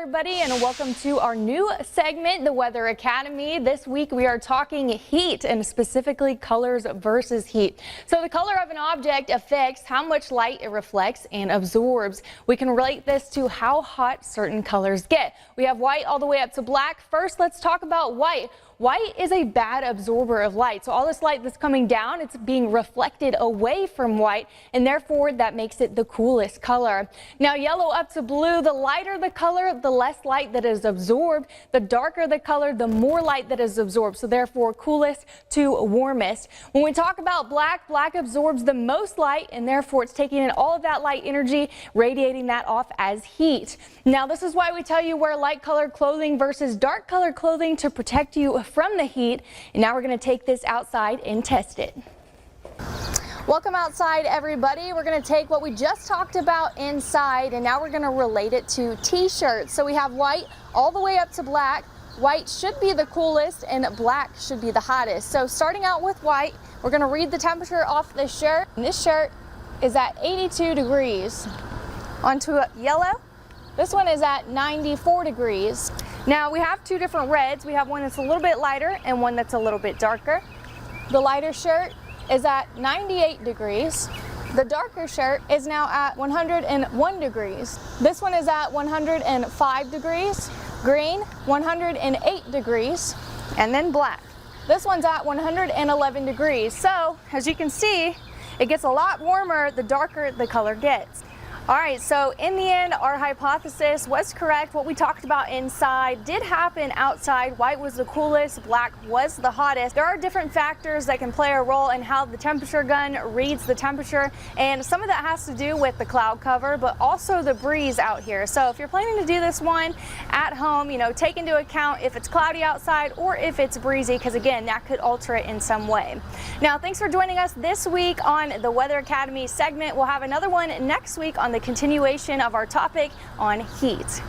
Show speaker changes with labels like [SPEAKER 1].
[SPEAKER 1] everybody, and welcome to our new segment, the Weather Academy. This week we are talking heat, and specifically colors versus heat. So the color of an object affects how much light it reflects and absorbs. We can relate this to how hot certain colors get. We have white all the way up to black. First, let's talk about white. White is a bad absorber of light. So all this light that's coming down, it's being reflected away from white, and therefore that makes it the coolest color. Now yellow up to blue, the lighter the color, the less light that is absorbed. The darker the color, the more light that is absorbed. So therefore coolest to warmest. When we talk about black, black absorbs the most light, and therefore it's taking in all of that light energy, radiating that off as heat. Now this is why we tell you wear light colored clothing versus dark colored clothing to protect you from the heat. And now we're going to take this outside and test it. Welcome outside, everybody. We're going to take what we just talked about inside, and now we're going to relate it to t-shirts. So we have white all the way up to black. White should be the coolest and black should be the hottest. So starting out with white, we're going to read the temperature off this shirt. And this shirt is at 82 degrees. Onto yellow. This one is at 94 degrees. Now we have two different reds. We have one that's a little bit lighter and one that's a little bit darker. The lighter shirt is at 98 degrees. The darker shirt is now at 101 degrees. This one is at 105 degrees. Green, 108 degrees. And then black. This one's at 111 degrees. So as you can see, it gets a lot warmer the darker the color gets. All right, so in the end, our hypothesis was correct. What we talked about inside did happen outside. White was the coolest, black was the hottest. There are different factors that can play a role in how the temperature gun reads the temperature, and some of that has to do with the cloud cover, but also the breeze out here. So if you're planning to do this one at home, take into account if it's cloudy outside or if it's breezy, because again, that could alter it in some way. Now, thanks for joining us this week on the Weather Academy segment. We'll have another one next week on the continuation of our topic on heat.